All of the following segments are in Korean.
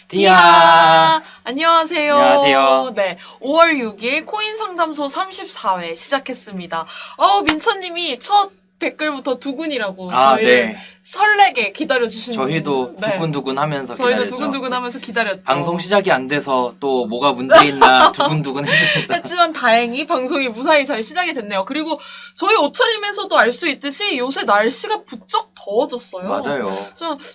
디아! 안녕하세요. 안녕하세요. 네, 5월 6일 코인 상담소 34회 시작했습니다. 민천님이 첫 댓글부터 두근이라고 저희를 네. 설레게 기다려주시는 저희도 두근두근 하면서 저희도 기다렸죠. 두근두근 하면서 기다렸죠. 방송 시작이 안 돼서 또 뭐가 문제 있나 두근두근 했습니다. 했지만 다행히 방송이 무사히 잘 시작이 됐네요. 그리고 저희 옷차림에서도 알 수 있듯이 요새 날씨가 부쩍 더워졌어요. 맞아요.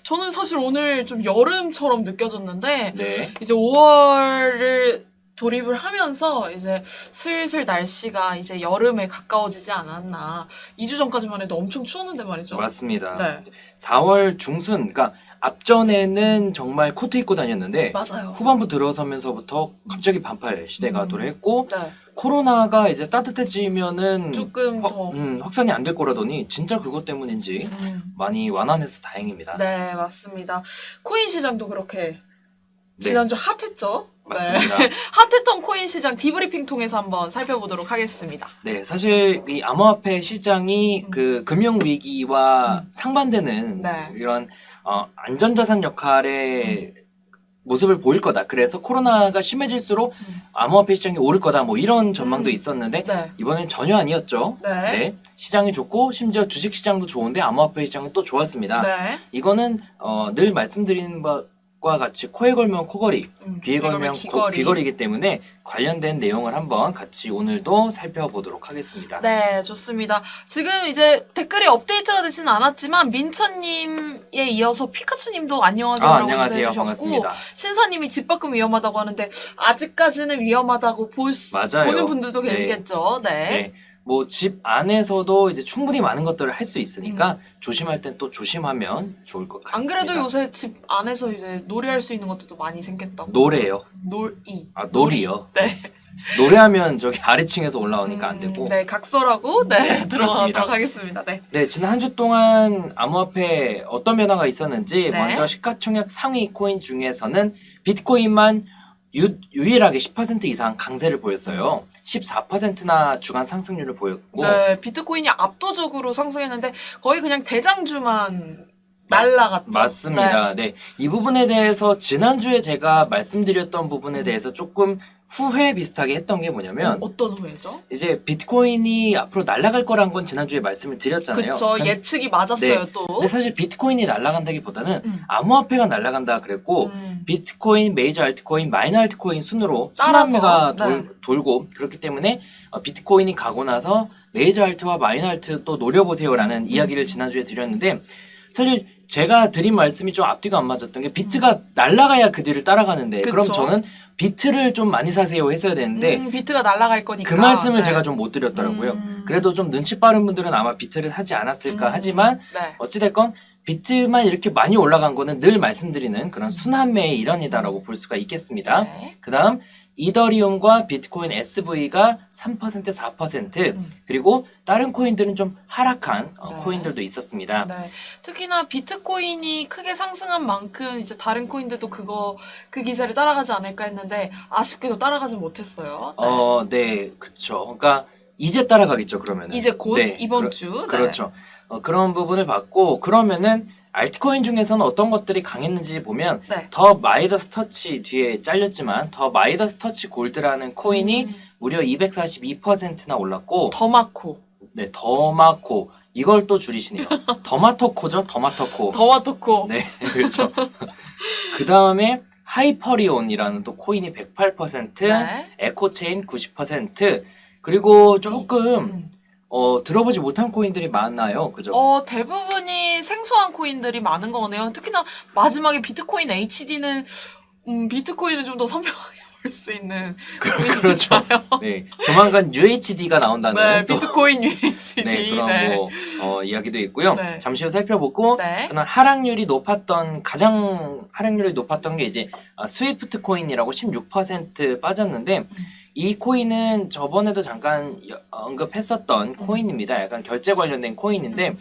저는 사실 오늘 좀 여름처럼 느껴졌는데 네. 이제 5월을 돌입을 하면서 이제 슬슬 날씨가 이제 여름에 가까워지지 않았나. 2주 전까지만 해도 엄청 추웠는데 말이죠. 맞습니다. 네. 4월 중순, 그러니까 앞전에는 정말 코트 입고 다녔는데 맞아요. 후반부 들어서면서부터 갑자기 반팔 시대가 도래했고 네. 코로나가 이제 따뜻해지면은 조금 더. 확산이 안 될 거라더니 진짜 그것 때문인지 많이 완화해서 다행입니다. 네, 맞습니다. 코인 시장도 그렇게 네. 지난주 핫했죠? 맞습니다. 네. 핫했던 코인 시장 디브리핑 통해서 한번 살펴보도록 하겠습니다. 네, 사실 이 암호화폐 시장이 그 금융 위기와 상반되는 네. 이런 안전자산 역할의 모습을 보일 거다. 그래서 코로나가 심해질수록 암호화폐 시장이 오를 거다. 뭐 이런 전망도 있었는데 네. 이번엔 전혀 아니었죠. 네. 시장이 좋고 심지어 주식 시장도 좋은데 암호화폐 시장은 또 좋았습니다. 네. 이거는 늘 말씀드리는 것과 같이 코에 걸면 코걸이, 귀에 걸면 귀걸이기 때문에 관련된 내용을 한번 같이 오늘도 살펴보도록 하겠습니다. 네, 좋습니다. 지금 이제 댓글이 업데이트가 되지는 않았지만 민천님에 이어서 피카츄님도 안녕하세요라고 안녕하세요. 인사해주셨고 반갑습니다. 신사님이 집 밖은 위험하다고 하는데 아직까지는 위험하다고 맞아요. 보는 분들도 네. 계시겠죠. 네. 네. 뭐 집 안에서도 이제 충분히 많은 것들을 할 수 있으니까 조심할 땐 또 조심하면 좋을 것 안 같습니다. 그래도 요새 집 안에서 이제 놀이할 수 있는 것들도 많이 생겼다고. 노래요. 놀이요. 네. 노래하면 저기 아래층에서 올라오니까 안 되고. 네, 각설하고 네, 들어가도록 그렇습니다. 하겠습니다. 네. 네, 지난 한 주 동안 암호화폐 어떤 변화가 있었는지 네. 먼저 시가총액 상위 코인 중에서는 비트코인만 유일하게 10% 이상 강세를 보였어요. 14%나 주간 상승률을 보였고. 네, 비트코인이 압도적으로 상승했는데 거의 그냥 대장주만 날라갔죠. 맞습니다. 네. 이 부분에 대해서 지난주에 제가 말씀드렸던 부분에 대해서 조금 후회 비슷하게 했던 게 뭐냐면 어떤 후회죠? 이제 비트코인이 앞으로 날아갈 거란 건 지난주에 말씀을 드렸잖아요. 그쵸, 예측이 맞았어요. 네. 또. 근데 사실 비트코인이 날아간다기보다는 암호화폐가 날아간다 그랬고 비트코인, 메이저 알트코인, 마이너 알트코인 순으로 따라서, 순환매가 네. 돌고 그렇기 때문에 비트코인이 가고 나서 메이저 알트와 마이너 알트 또 노려보세요라는 이야기를 지난주에 드렸는데 사실 제가 드린 말씀이 좀 앞뒤가 안 맞았던 게 비트가 날아가야 그 뒤를 따라가는데 그럼 그쵸. 저는 비트를 좀 많이 사세요 했어야 되는데 비트가 날아갈 거니까. 그 말씀을 네. 제가 좀 못 드렸더라고요. 그래도 좀 눈치 빠른 분들은 아마 비트를 사지 않았을까 하지만 네. 어찌됐건 비트만 이렇게 많이 올라간 거는 늘 말씀드리는 그런 순환매의 일환이다라고 볼 수가 있겠습니다. 네. 그 다음 이더리움과 비트코인 SV가 3%, 4% 그리고 다른 코인들은 좀 하락한 네. 코인들도 있었습니다. 네. 특히나 비트코인이 크게 상승한 만큼 이제 다른 코인들도 그 기세를 따라가지 않을까 했는데 아쉽게도 따라가지 못했어요. 네. 네, 그쵸. 그러니까 이제 따라가겠죠, 그러면은. 이제 곧 네, 이번 주. 네. 그렇죠. 그런 부분을 봤고 그러면은 알트코인 중에서는 어떤 것들이 강했는지 보면 네. 더 마이더스 터치 뒤에 잘렸지만 더 마이더스 터치 골드라는 코인이 무려 242%나 올랐고 더마코. 네, 더마코 이걸 또 줄이시네요. 더마토코죠, 더마토코. 더마토코. 네, 그렇죠. 그 다음에 하이퍼리온이라는 또 코인이 108%, 네. 에코체인 90%, 그리고 조금 들어보지 못한 코인들이 많아요. 그죠? 대부분이 생소한 코인들이 많은 거네요. 특히나 마지막에 비트코인 HD는 비트코인은 좀 더 선명하게 볼 수 있는 그렇죠. 네, 조만간 UHD가 나온다는 네, 또 비트코인 USD. 네, 그런 네. 뭐 이야기도 있고요. 네. 잠시 후 살펴보고 네. 그다음 가장 하락률이 높았던 게 이제 스위프트 코인이라고 16% 빠졌는데 이 코인은 저번에도 잠깐 언급했었던 코인입니다. 약간 결제 관련된 코인인데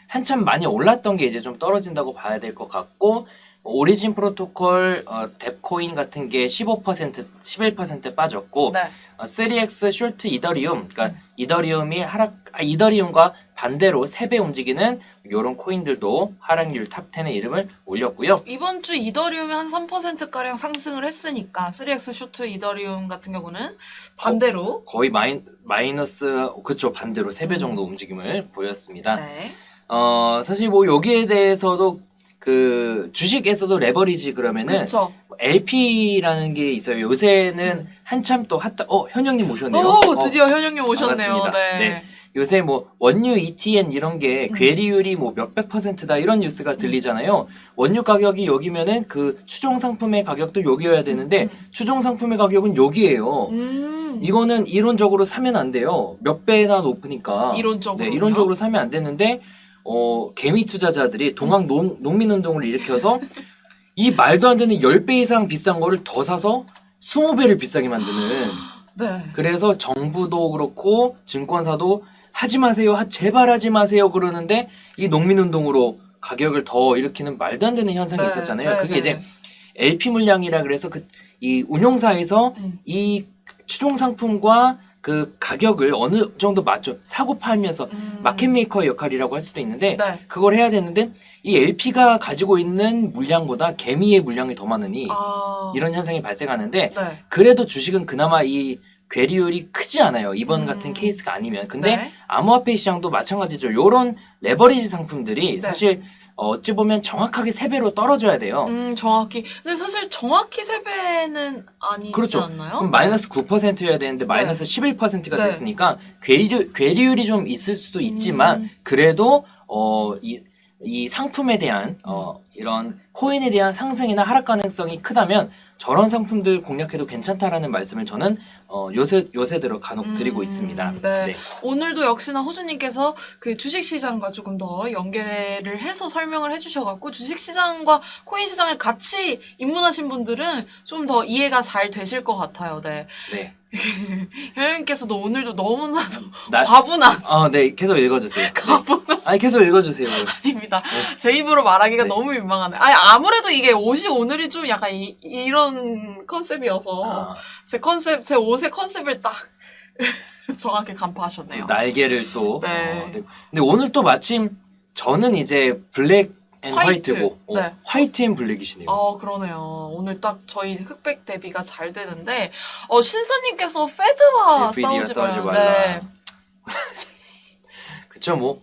한참 많이 올랐던 게 이제 좀 떨어진다고 봐야 될 것 같고 오리진 프로토콜 뎁코인 같은 게 15%, 11% 빠졌고 네. 3x 숄트 이더리움, 그러니까 이더리움과 반대로 3배 움직이는 이런 코인들도 하락률 탑10에 이름을 올렸고요. 이번 주 이더리움이 한 3%가량 상승을 했으니까 3x 쇼트 이더리움 같은 경우는 반대로 거의 마이너스 그쵸, 반대로 3배 정도 움직임을 보였습니다. 네. 사실 뭐 여기에 대해서도 그 주식에서도 레버리지 그러면은 그렇죠. LP라는 게 있어요. 요새는 한참 또 현영님 오셨네요. 오, 드디어 현영님 오셨네요. 반갑습니다. 네. 네. 요새 뭐 원유 ETN 이런 게 괴리율이 뭐 몇백 %다 이런 뉴스가 들리잖아요. 원유 가격이 여기면은 그 추종 상품의 가격도 여기여야 되는데 추종 상품의 가격은 여기예요. 이거는 이론적으로 사면 안 돼요. 몇 배나 높으니까. 이론적으로요? 네, 이론적으로 사면 안 되는데 개미 투자자들이 농민운동을 일으켜서 이 말도 안 되는 10배 이상 비싼 거를 더 사서 20배를 비싸게 만드는. 네. 그래서 정부도 그렇고 증권사도 하지 마세요. 제발 하지 마세요. 그러는데 이 농민운동으로 가격을 더 일으키는 말도 안 되는 현상이 네, 있었잖아요. 네, 그게 네. 이제 LP 물량이라 그래서 이 운용사에서 이 추종 상품과 그 가격을 어느 정도 맞춰 사고 팔면서 마켓메이커의 역할이라고 할 수도 있는데 네. 그걸 해야 되는데 이 LP가 가지고 있는 물량보다 개미의 물량이 더 많으니 이런 현상이 발생하는데 네. 그래도 주식은 그나마 이 괴리율이 크지 않아요. 이번 같은 케이스가 아니면. 근데 네. 암호화폐 시장도 마찬가지죠. 요런 레버리지 상품들이 네. 사실 어찌 보면 정확하게 3배로 떨어져야 돼요. 정확히. 근데 사실 정확히 3배는 아니지 그렇죠. 않나요? 그럼 마이너스 9%여야 되는데 마이너스 11%가 네. 됐으니까 괴리율이 좀 있을 수도 있지만 그래도 이 상품에 대한 이런 코인에 대한 상승이나 하락 가능성이 크다면 저런 상품들 공략해도 괜찮다라는 말씀을 저는 요새 들어 간혹 드리고 있습니다. 네. 오늘도 역시나 호주님께서 그 주식시장과 조금 더 연계를 해서 설명을 해주셔갖고 주식시장과 코인시장을 같이 입문하신 분들은 좀 더 이해가 잘 되실 것 같아요. 네. 네. 현영님께서도 오늘도 너무나도 나- 과분한 네, 계속 읽어주세요. 네. 과분한 아니, 계속 읽어주세요. 아닙니다. 제 입으로 말하기가 네. 너무 민망하네. 아니, 아무래도 이게 옷이 오늘이 좀 약간 이런 컨셉이어서 아, 제 옷의 컨셉을 딱 정확히 간파하셨네요. 날개를 또. 네. 네. 근데 오늘 또 마침 저는 이제 블랙 앤 화이트. 화이트고 네. 화이트 앤 블랙이시네요. 그러네요. 오늘 딱 저희 흑백 대비가 잘 되는데, 신사님께서 페드와 NVIDIA 싸우지 싸우지 말라. 말라. 네. 그쵸, 뭐,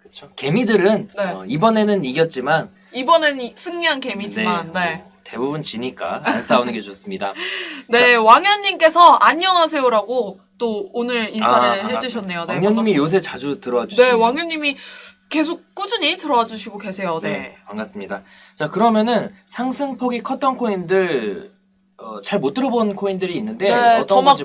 그쵸. 개미들은 네. 이번에는 이겼지만 이번엔 승리한 개미지만, 네. 뭐 대부분 지니까 안 싸우는 게 좋습니다. 네, 왕현님께서 안녕하세요라고 또 오늘 인사를 반갑습니다. 해주셨네요. 네, 왕년님이 반갑습니다. 요새 자주 들어와 주시네요. 네, 왕현님이 계속 꾸준히 들어와 주시고 계세요. 네. 네, 반갑습니다. 자, 그러면은 상승폭이 컸던 코인들 잘 못 들어본 코인들이 있는데 네, 어떤 건지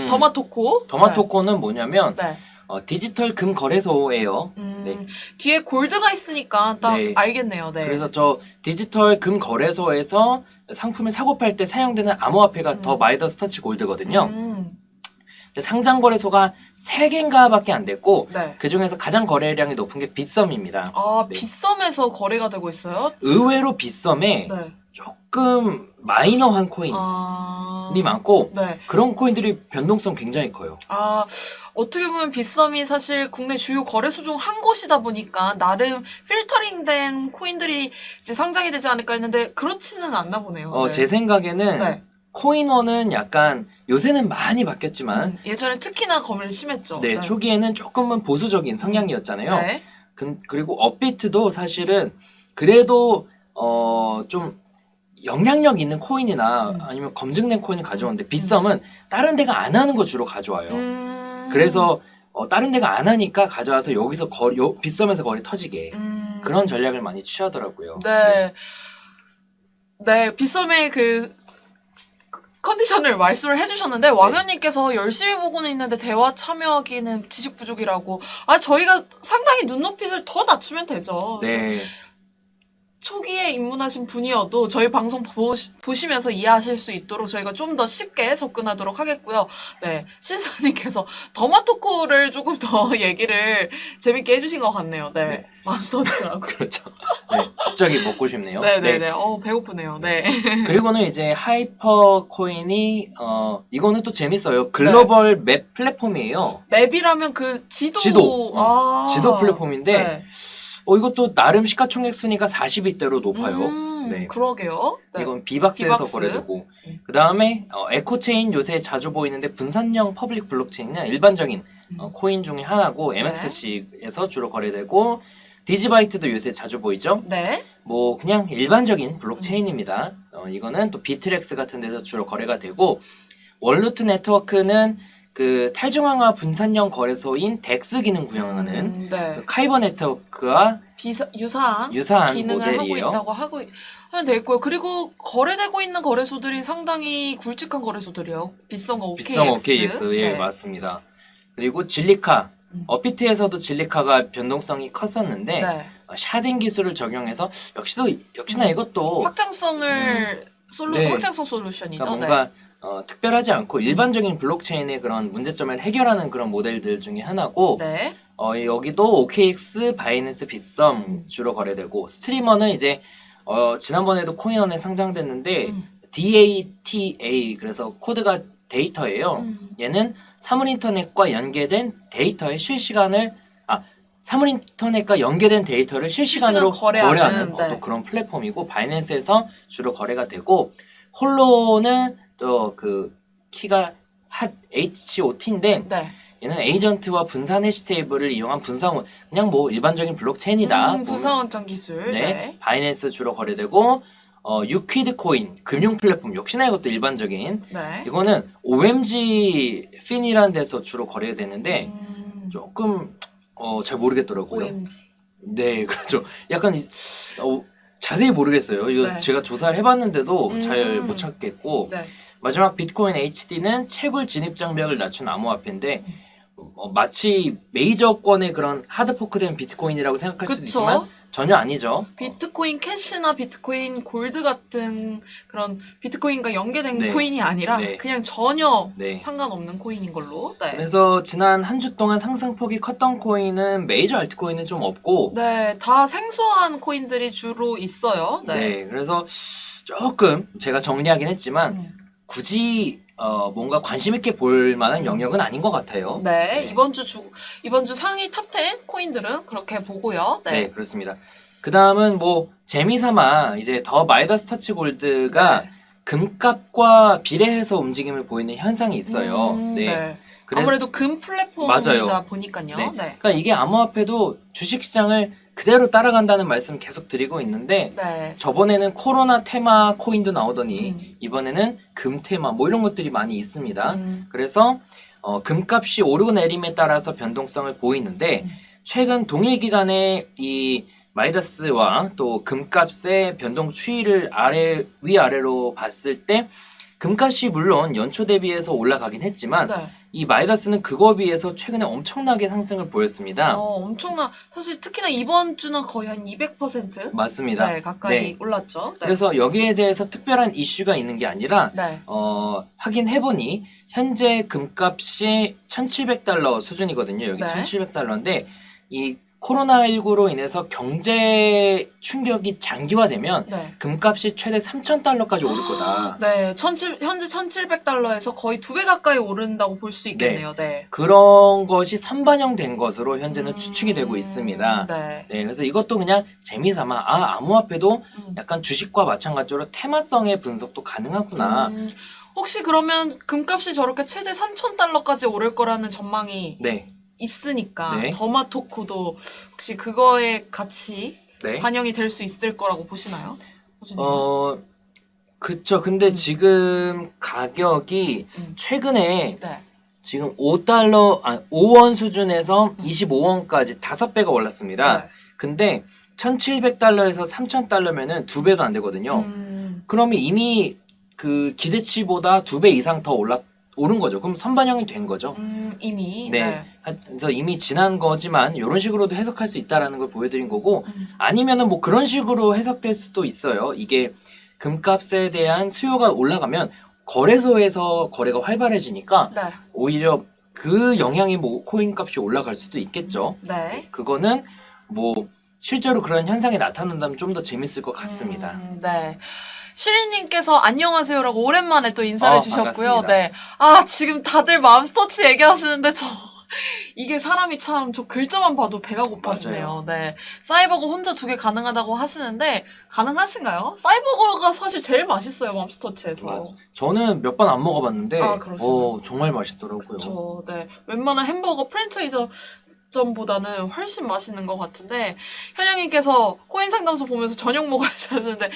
더마토코. 더마토코는 뭐냐면 네. 디지털 금 거래소예요. 네. 뒤에 골드가 있으니까 딱 네. 알겠네요. 네. 그래서 저 디지털 금 거래소에서 상품을 사고 팔 때 사용되는 암호화폐가 더 마이더스 터치 골드거든요. 근데 상장 거래소가 3개인가밖에 안 됐고 네. 그 중에서 가장 거래량이 높은 게 빗썸입니다. 네. 빗썸에서 거래가 되고 있어요? 의외로 빗썸에 네. 조금 마이너한 코인이 많고 네. 그런 코인들이 변동성 굉장히 커요. 어떻게 보면 빗썸이 사실 국내 주요 거래소 중 한 곳이다 보니까 나름 필터링된 코인들이 이제 상장이 되지 않을까 했는데 그렇지는 않나 보네요. 네. 제 생각에는 네. 코인원은 약간 요새는 많이 바뀌었지만 예전에 특히나 검열이 심했죠. 네, 초기에는 조금은 보수적인 성향이었잖아요. 네. 그리고 업비트도 사실은 그래도 좀 영향력 있는 코인이나 아니면 검증된 코인을 가져오는데 빗썸은 다른 데가 안 하는 거 주로 가져와요. 그래서 다른 데가 안 하니까 가져와서 여기서 빗썸에서 거리 터지게 그런 전략을 많이 취하더라고요. 네. 네, 빗썸의 그 컨디션을 말씀을 해주셨는데 왕현님께서 열심히 보고는 있는데 대화 참여하기는 지식 부족이라고. 저희가 상당히 눈높이를 더 낮추면 되죠. 네. 초기에 입문하신 분이어도 저희 방송 보시면서 이해하실 수 있도록 저희가 좀 더 쉽게 접근하도록 하겠고요. 네, 신사님께서 더마토코를 조금 더 얘기를 재밌게 해주신 것 같네요. 네, 네. 마스터즈라고. 그렇죠. 네, 갑자기 먹고 싶네요. 네네네. 배고프네요. 네. 그리고는 이제 하이퍼 코인이 이거는 또 재밌어요. 글로벌 맵 플랫폼이에요. 맵이라면 그 지도. 지도 플랫폼인데 네. 이것도 나름 시가총액 순위가 40위대로 높아요. 네. 그러게요. 네. 이건 비박스에서 비박스. 거래되고 그 다음에 에코체인 요새 자주 보이는데 분산형 퍼블릭 블록체인은 일반적인 코인 중에 하나고 MXC에서 주로 거래되고 디지바이트도 요새 자주 보이죠. 네. 뭐 그냥 일반적인 블록체인입니다. 이거는 또 비트렉스 같은 데서 주로 거래가 되고 월루트 네트워크는 그 탈중앙화 분산형 거래소인 덱스 기능 구현하는 네. 카이버 네트워크와 유사한 기능을 모델이에요. 하고 있다고 하면 되겠고요. 그리고 거래되고 있는 거래소들이 상당히 굵직한 거래소들이에요. 빗썸과 OKX. 빗썸 OKX 예 네. 맞습니다. 그리고 진리카 업비트에서도 진리카가 변동성이 컸었는데 네. 샤딩 기술을 적용해서 역시나 이것도 확장성을 네. 확장성 솔루션이죠. 그러니까 뭔가 특별하지 않고 일반적인 블록체인의 그런 문제점을 해결하는 그런 모델들 중에 하나고 네. 여기도 OKX, 바이낸스, 빗썸 주로 거래되고 스트리머는 이제 지난번에도 코인원에 상장됐는데 DATA 그래서 코드가 데이터예요. 얘는 사물인터넷과 연계된 데이터의 사물인터넷과 연계된 데이터를 실시간으로 거래하는 네. 또 그런 플랫폼이고 바이낸스에서 주로 거래가 되고 홀로는 또 그 키가 HOT인데 네. 얘는 에이전트와 분산 해시 테이블을 이용한 분산원 그냥 뭐 일반적인 블록체인이다. 분산원장 기술. 네. 네. 바이낸스 주로 거래되고 유퀴드 코인 금융 플랫폼 역시나 이것도 일반적인 네. 이거는 OMG 핀이라는 데서 주로 거래되는데 조금 잘 모르겠더라고요. OMG. 네, 그렇죠. 약간 자세히 모르겠어요. 이거 네. 제가 조사를 해봤는데도 잘 못 찾겠고 네. 마지막 비트코인 HD는 채굴 진입 장벽을 낮춘 암호화폐인데 마치 메이저권의 그런 하드포크된 비트코인이라고 생각할 수도 그쵸? 있지만 전혀 아니죠. 비트코인 캐시나 비트코인 골드 같은 그런 비트코인과 연계된 네. 코인이 아니라 네. 그냥 전혀 네. 상관없는 코인인 걸로. 네. 그래서 지난 한 주 동안 상승폭이 컸던 코인은 메이저 알트코인은 좀 없고 네, 다 생소한 코인들이 주로 있어요. 네. 네, 그래서 조금 제가 정리하긴 했지만 굳이 뭔가 관심 있게 볼 만한 영역은 아닌 것 같아요. 네, 이번 주 상위 탑 10 코인들은 그렇게 보고요. 네, 네. 그렇습니다. 그 다음은 뭐 재미삼아 이제 더 마이다스 터치 골드가 네. 금값과 비례해서 움직임을 보이는 현상이 있어요. 네. 그래- 아무래도 금 플랫폼이다 맞아요. 보니까요. 네. 네. 그러니까 이게 암호화폐도 주식시장을 그대로 따라간다는 말씀 계속 드리고 있는데 네. 저번에는 코로나 테마 코인도 나오더니 이번에는 금 테마 뭐 이런 것들이 많이 있습니다. 그래서 금값이 오르고 내림에 따라서 변동성을 보이는데 최근 동일 기간에 이 마이다스와 또 금값의 변동 추이를 위아래로 봤을 때 금값이 물론 연초 대비해서 올라가긴 했지만 네. 이 마이다스는 그거 비해서 최근에 엄청나게 상승을 보였습니다. 사실 특히나 이번 주는 거의 한 200% 맞습니다. 네, 가까이 네. 올랐죠. 네. 그래서 여기에 대해서 특별한 이슈가 있는 게 아니라 네. 확인해보니 현재 금값이 1,700달러 수준이거든요. 여기 네. 1,700달러인데 이 코로나19로 인해서 경제 충격이 장기화되면 네. 금값이 최대 3,000달러까지 오를 거다. 네, 현재 1,700달러에서 거의 2배 가까이 오른다고 볼 수 있겠네요. 네. 그런 것이 선반영된 것으로 현재는 추측이 되고 있습니다. 네. 네, 그래서 이것도 그냥 재미삼아 암호화폐도 약간 주식과 마찬가지로 테마성의 분석도 가능하구나. 혹시 그러면 금값이 저렇게 최대 3,000달러까지 오를 거라는 전망이 네, 있으니까 네. 더마토코도 혹시 그거에 같이 네. 반영이 될 수 있을 거라고 보시나요? 호준님? 그쵸. 근데 지금 가격이 최근에 네. 지금 5원 수준에서 25원까지 5배가 올랐습니다. 네. 근데 1,700달러에서 3,000달러면은 2배도 안 되거든요. 그러면 이미 그 기대치보다 2배 이상 더 오른 거죠. 그럼 선반영이 된 거죠. 이미. 네. 그래서 이미 지난 거지만 이런 식으로도 해석할 수 있다라는 걸 보여드린 거고 아니면은 뭐 그런 식으로 해석될 수도 있어요. 이게 금값에 대한 수요가 올라가면 거래소에서 거래가 활발해지니까 네. 오히려 그 영향이 뭐 코인 값이 올라갈 수도 있겠죠. 네. 그거는 뭐 실제로 그런 현상이 나타난다면 좀 더 재밌을 것 같습니다. 네. 시리님께서 안녕하세요라고 오랜만에 또 인사를 주셨고요. 반갑습니다. 네. 지금 다들 맘스터치 얘기하시는데 이게 사람이 참 저 글자만 봐도 배가 고파지네요. 네. 사이버거 혼자 2개 가능하다고 하시는데 가능하신가요? 사이버거가 사실 제일 맛있어요, 맘스터치에서. 맞습니다. 저는 몇 번 안 먹어봤는데 그렇습니다. 정말 맛있더라고요. 그렇죠. 네. 웬만한 햄버거 프랜차이즈점보다는 훨씬 맛있는 것 같은데 현영님께서 코인 상담소 보면서 저녁 먹어야지 하시는데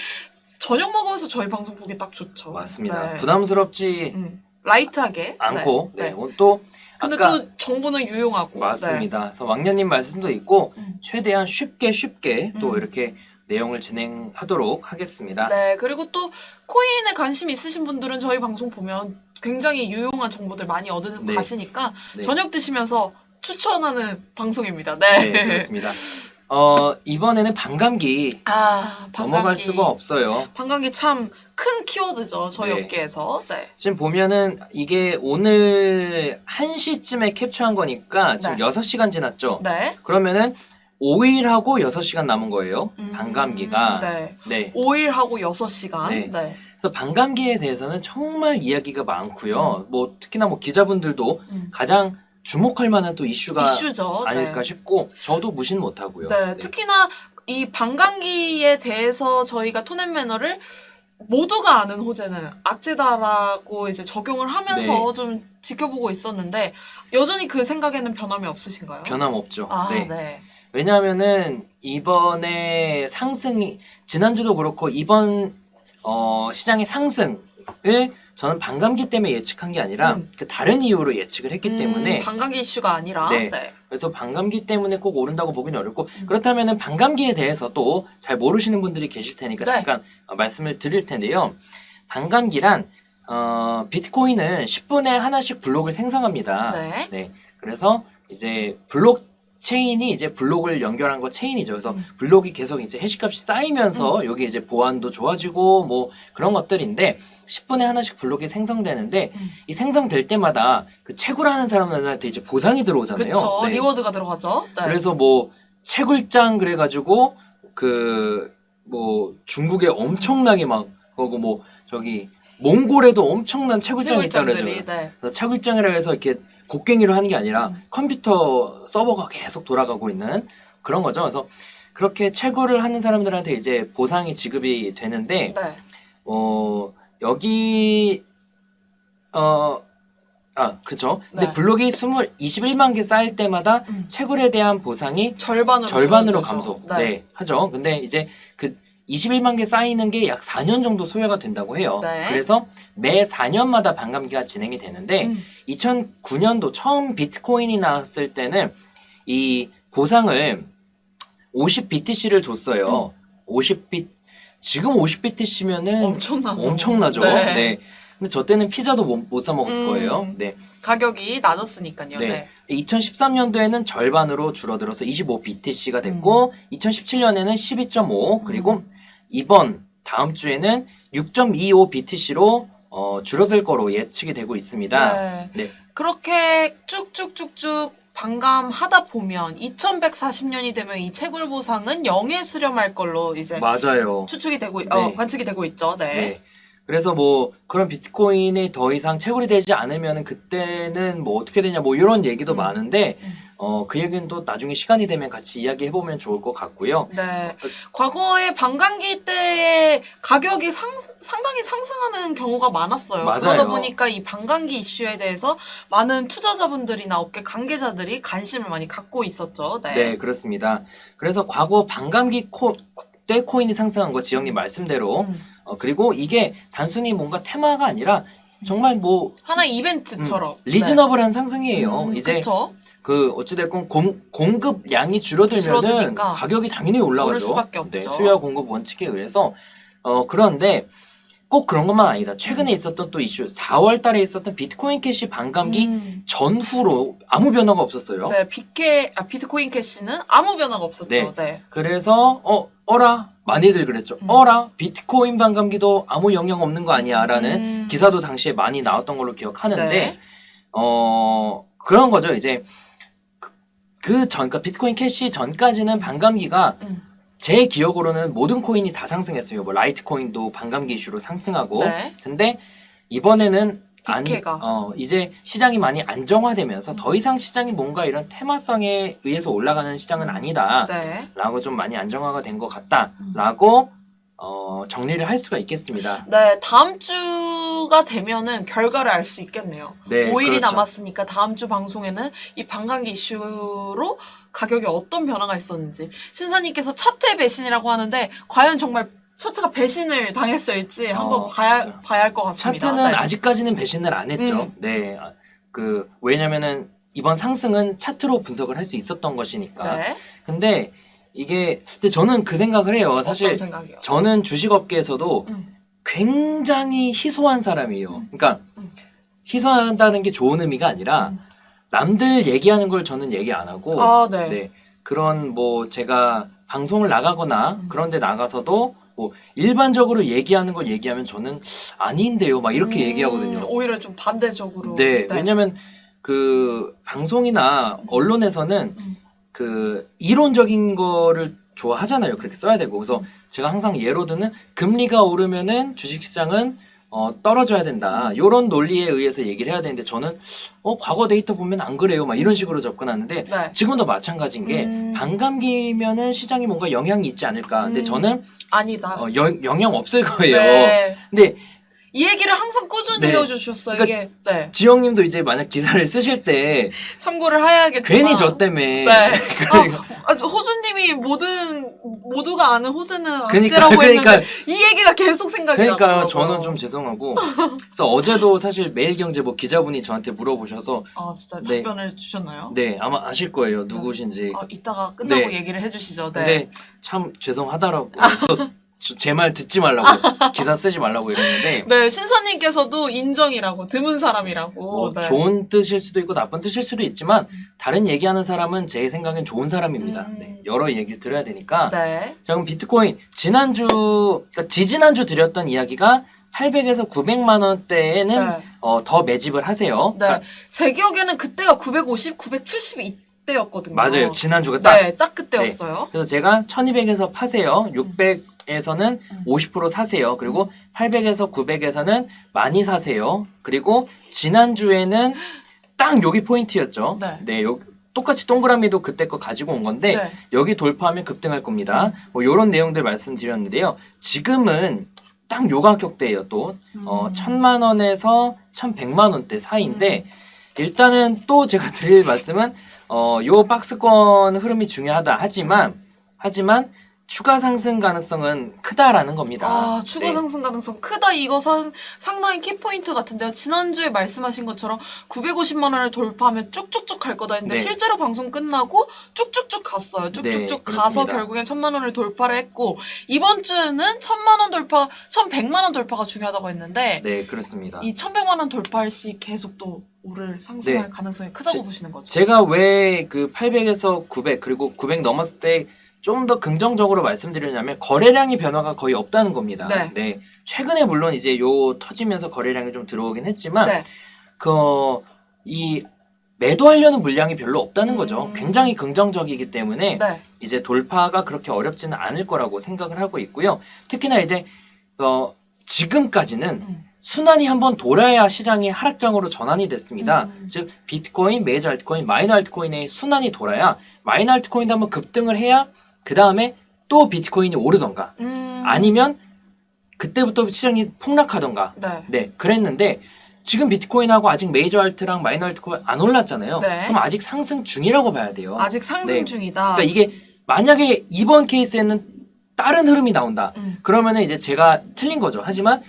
저녁 먹으면서 저희 방송 보기 딱 좋죠. 맞습니다. 네. 부담스럽지 라이트하게 않고 네. 또 근데 아까 또 정보는 유용하고. 맞습니다. 그래서 왕년님 말씀도 있고 최대한 쉽게 또 음. 이렇게 내용을 진행하도록 하겠습니다. 네. 그리고 또 코인에 관심 있으신 분들은 저희 방송 보면 굉장히 유용한 정보들 많이 얻으 네. 가시니까 네. 저녁 드시면서 추천하는 방송입니다. 네. 네, 그렇습니다. 이번에는 반감기 넘어갈 수가 없어요. 반감기 참 큰 키워드죠. 저희 네. 업계에서. 네. 지금 보면은 이게 오늘 1시쯤에 캡처한 거니까 지금 네. 6시간 지났죠? 네. 그러면은 5일하고 6시간 남은 거예요. 반감기가. 네. 네. 5일하고 6시간. 네. 네. 그래서 반감기에 대해서는 정말 이야기가 많고요. 뭐 특히나 뭐 기자분들도 가장 주목할 만한 또 이슈가 이슈죠. 아닐까 네. 싶고 저도 무시는 못하고요. 네. 특히나 이 반감기에 대해서 저희가 톤앤 매너를 모두가 아는 호재는 악재다라고 이제 적용을 하면서 좀 지켜보고 있었는데 여전히 그 생각에는 변함이 없으신가요? 변함없죠. 네. 네. 왜냐하면은 이번에 상승이 지난주도 그렇고 이번 시장의 상승을 저는 반감기 때문에 예측한 게 아니라 그 다른 이유로 예측을 했기 때문에 반감기 이슈가 아니라. 네. 네. 그래서 반감기 때문에 꼭 오른다고 보기는 어렵고 그렇다면은 반감기에 대해서 또 잘 모르시는 분들이 계실 테니까 네. 잠깐 말씀을 드릴 텐데요. 반감기란 비트코인은 10분에 하나씩 블록을 생성합니다. 네. 그래서 이제 블록체인이 이제 블록을 연결한 거 체인이죠. 그래서 블록이 계속 이제 해시값이 쌓이면서 여기 이제 보안도 좋아지고 뭐 그런 것들인데 10분에 하나씩 블록이 생성되는데 이 생성될 때마다 그 채굴하는 사람들한테 이제 보상이 들어오잖아요. 그렇죠. 네. 리워드가 들어가죠. 네. 그래서 뭐 채굴장 그래가지고 그 뭐 중국에 엄청나게 막 그거 뭐 저기 몽골에도 엄청난 채굴장이 있다 그러잖아요. 네. 그래서 채굴장이라 해서 이렇게 곡괭이로 하는 게 아니라 컴퓨터 서버가 계속 돌아가고 있는 그런 거죠. 그래서 그렇게 채굴을 하는 사람들한테 이제 보상이 지급이 되는데 네. 여기 그렇죠. 근데 네. 블록이 21만 개 쌓일 때마다 채굴에 대한 보상이 절반으로 절반으로 줄어들죠. 감소 하죠. 근데 이제 그 21만 개 쌓이는 게 약 4년 정도 소요가 된다고 해요. 네. 그래서 매 4년마다 반감기가 진행이 되는데 2009년도 처음 비트코인이 나왔을 때는 이 보상을 50BTC를 줬어요. 50BTC 지금 50BTC면은 엄청나죠. 네. 네. 근데 저 때는 피자도 못 사 먹었을 거예요. 네. 가격이 낮았으니까요. 네. 네. 2013년도에는 절반으로 줄어들어서 25BTC가 됐고 2017년에는 12.5 그리고 다음 주에는 6.25BTC로 줄어들 거로 예측이 되고 있습니다. 네. 네. 그렇게 쭉쭉쭉쭉 반감하다 보면 2140년이 되면 이 채굴 보상은 0에 수렴할 걸로 이제 맞아요. 추측이 되고 네. 관측이 되고 있죠. 네. 네. 그래서 뭐 그런 비트코인이 더 이상 채굴이 되지 않으면 그때는 뭐 어떻게 되냐 뭐 이런 얘기도 많은데 그 얘기는 또 나중에 시간이 되면 같이 이야기해 보면 좋을 것 같고요. 네. 과거에 반감기 때의 가격이 상당히 상승하는 경우가 많았어요. 맞아요. 그러다 보니까 이 반감기 이슈에 대해서 많은 투자자분들이나 업계 관계자들이 관심을 많이 갖고 있었죠. 네. 네, 그렇습니다. 그래서 과거 반감기 때 코인이 상승한 거 지영님 말씀대로 그리고 이게 단순히 뭔가 테마가 아니라 정말 뭐 하나의 이벤트처럼 리즈너블한 상승이에요. 이제 그쵸? 그 어찌됐건 공급량이 줄어들면은 줄어드니까 가격이 당연히 올라가죠. 오를 수밖에 없죠. 네, 수요와 공급 원칙에 의해서 그런데 꼭 그런 것만 아니다. 최근에 있었던 또 이슈 4월 달에 있었던 비트코인 캐시 반감기 전후로 아무 변화가 없었어요. 네, 비트코인 캐시는 아무 변화가 없었죠. 네. 네. 그래서 어라 많이들 그랬죠. 어라 비트코인 반감기도 아무 영향 없는 거 아니야 라는 기사도 당시에 많이 나왔던 걸로 기억하는데 네. 그런 거죠. 이제 그러니까 비트코인 캐시 전까지는 반감기가 제 기억으로는 모든 코인이 다 상승했어요. 뭐 라이트코인도 반감기 이슈로 상승하고. 네. 근데 이번에는 빅해가. 이제 시장이 많이 안정화되면서 더 이상 시장이 뭔가 이런 테마성에 의해서 올라가는 시장은 아니다. 네. 라고 좀 많이 안정화가 된 것 같다라고 정리를 할 수가 있겠습니다. 네, 다음 주가 되면은 결과를 알 수 있겠네요. 네, 5일이 그렇죠. 남았으니까 다음 주 방송에는 이 반감기 이슈로 가격에 어떤 변화가 있었는지. 신사님께서 차트의 배신이라고 하는데 과연 정말 차트가 배신을 당했을지 한번 봐야 할 것 같습니다. 차트는 네. 아직까지는 배신을 안 했죠. 네, 왜냐면은 이번 상승은 차트로 분석을 할 수 있었던 것이니까. 네. 근데 저는 그 생각을 해요. 사실 어떤 생각이요? 저는 주식업계에서도 굉장히 희소한 사람이에요. 그러니까 희소한다는 게 좋은 의미가 아니라 남들 얘기하는 걸 저는 얘기 안 하고 아, 네. 그런 뭐 제가 방송을 나가거나 그런 데 나가서도 뭐 일반적으로 얘기하는 걸 얘기하면 저는 아닌데요. 막 이렇게 얘기하거든요. 오히려 좀 반대적으로. 네. 왜냐면 그 방송이나 언론에서는 그 이론적인 거를 좋아하잖아요. 그렇게 써야 되고. 그래서 제가 항상 예로 드는 금리가 오르면은 주식시장은 떨어져야 된다. 요런 논리에 의해서 얘기를 해야 되는데 저는 과거 데이터 보면 안 그래요. 막 이런 식으로 접근하는데 네. 지금도 마찬가지인 게 반감기면은 시장이 뭔가 영향이 있지 않을까. 근데 저는 아니다. 영향 없을 거예요. 네. 근데 이 얘기를 항상 꾸준히 네. 해주셨어요. 그러니까 이게 네. 지영님도 이제 만약 기사를 쓰실 때 참고를 해야겠지만 괜히 저 때문에 네. 그러니까 호주님이 모두가 아는 호주는 그러니까, 악재라고 그러니까. 했는데 이 얘기가 계속 생각이 그러니까 나더라고요. 저는 좀 죄송하고 그래서 어제도 사실 매일경제 뭐 기자분이 저한테 물어보셔서 진짜 네. 답변을 주셨나요? 네 아마 아실 거예요 누구신지. 이따가 끝나고 네. 얘기를 해주시죠. 네. 근데 참 죄송하다라고 그래서 제 말 듣지 말라고 기사 쓰지 말라고 이랬는데 네, 신사님께서도 인정이라고 드문 사람이라고. 뭐 네. 좋은 뜻일 수도 있고 나쁜 뜻일 수도 있지만 다른 얘기하는 사람은 제 생각엔 좋은 사람입니다. 네, 여러 얘기를 들어야 되니까. 네. 자 그럼 비트코인 그러니까 지지난주 드렸던 이야기가 800에서 900만 원대에는 네. 더 매집을 하세요. 네. 그러니까 제 기억에는 그때가 950, 970 이때였거든요. 맞아요. 지난주가 딱. 네, 딱 그때였어요. 그래서 제가 1200에서 파세요. 600에서는 50% 사세요. 그리고 800에서 900에서는 많이 사세요. 그리고 지난주에는 딱 여기 포인트였죠. 네. 똑같이 동그라미도 그때 거 가지고 온 건데 네. 여기 돌파하면 급등할 겁니다. 뭐 이런 내용들 말씀드렸는데요. 지금은 딱 요 가격대예요. 또 1000만 원에서 1100만 원대 사이인데 일단은 또 제가 드릴 말씀은 요 박스권 흐름이 중요하다. 하지만 추가 상승 가능성은 크다라는 겁니다. 추가 네. 상승 가능성 크다. 이거 상당히 키포인트 같은데요. 지난주에 말씀하신 것처럼 950만 원을 돌파하면 쭉쭉쭉 갈 거다 했는데 네. 실제로 방송 끝나고 쭉쭉쭉 갔어요. 쭉쭉쭉 네, 가서 그렇습니다. 결국엔 1000만 원을 돌파를 했고 이번 주에는 1000만 원 돌파, 1100만 원 돌파가 중요하다고 했는데 네, 그렇습니다. 이 1100만 원 돌파할 시 계속 또 오를 상승할 네. 가능성이 크다고 보시는 거죠. 제가 왜 그 800에서 900 그리고 900 넘었을 때 좀 더 긍정적으로 말씀드리냐면 거래량의 변화가 거의 없다는 겁니다. 네. 최근에 물론 이제 요 터지면서 거래량이 좀 들어오긴 했지만 네. 이 매도하려는 물량이 별로 없다는 거죠. 굉장히 긍정적이기 때문에 네. 이제 돌파가 그렇게 어렵지는 않을 거라고 생각을 하고 있고요. 특히나 이제 지금까지는 순환이 한번 돌아야 시장이 하락장으로 전환이 됐습니다. 즉 비트코인, 메이저 알트코인, 마이너 알트코인의 순환이 돌아야 마이너 알트코인도 한번 급등을 해야 그 다음에 또 비트코인이 오르던가 아니면 그때부터 시장이 폭락하던가 네. 그랬는데 지금 비트코인하고 아직 메이저 알트랑 마이너 알트코인 안 올랐잖아요. 네. 그럼 아직 상승 중이라고 봐야 돼요. 아직 상승 네. 중이다. 그러니까 이게 만약에 이번 케이스에는 다른 흐름이 나온다. 그러면은 이제 제가 틀린 거죠. 하지만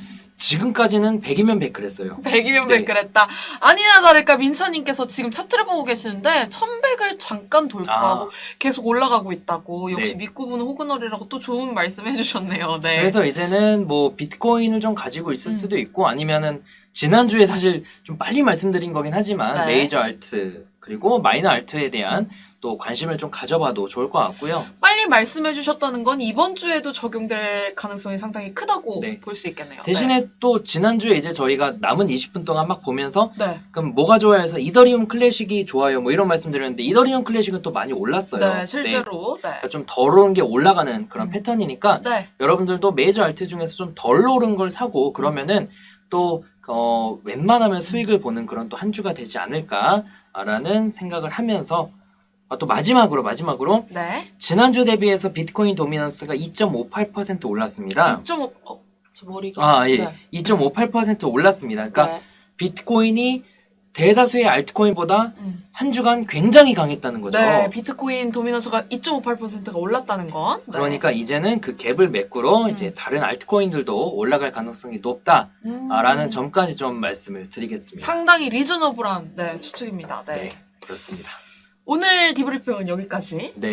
지금까지는 100이면 100 그랬어요. 100이면 네. 100 그랬다. 아니나 다를까 민철님께서 지금 차트를 보고 계시는데 1100을 잠깐 돌파하고 계속 올라가고 있다고. 역시 네. 믿고 보는 호그널이라고 또 좋은 말씀 해주셨네요. 네. 그래서 이제는 뭐 비트코인을 좀 가지고 있을 수도 있고 아니면은 지난주에 사실 좀 빨리 말씀드린 거긴 하지만 네. 메이저 알트 그리고 마이너 알트에 대한 또 관심을 좀 가져봐도 좋을 것 같고요. 빨리 말씀해 주셨다는 건 이번 주에도 적용될 가능성이 상당히 크다고 네. 볼 수 있겠네요. 대신에 또 지난주에 이제 저희가 남은 20분 동안 막 보면서 네. 그럼 뭐가 좋아요 해서 이더리움 클래식이 좋아요 뭐 이런 말씀 드렸는데 이더리움 클래식은 또 많이 올랐어요. 네, 실제로. 네. 그러니까 좀 덜 오른 게 올라가는 그런 패턴이니까 네. 여러분들도 메이저 알트 중에서 좀 덜 오른 걸 사고 그러면은 또 웬만하면 수익을 보는 그런 또 한 주가 되지 않을까라는 생각을 하면서 또 마지막으로 네. 지난주 대비해서 비트코인 도미넌스가 2.58% 올랐습니다. 2.5 저 머리가 예. 네. 2.58% 올랐습니다. 그러니까 네. 비트코인이 대다수의 알트코인보다 음. 한 주간 굉장히 강했다는 거죠. 네, 비트코인 도미넌스가 2.58%가 올랐다는 건. 네. 그러니까 이제는 그 갭을 메꾸러 이제 다른 알트코인들도 올라갈 가능성이 높다라는 점까지 좀 말씀을 드리겠습니다. 상당히 리저너블한 네, 추측입니다. 네. 네, 그렇습니다. 오늘 디브리핑은 여기까지. 네.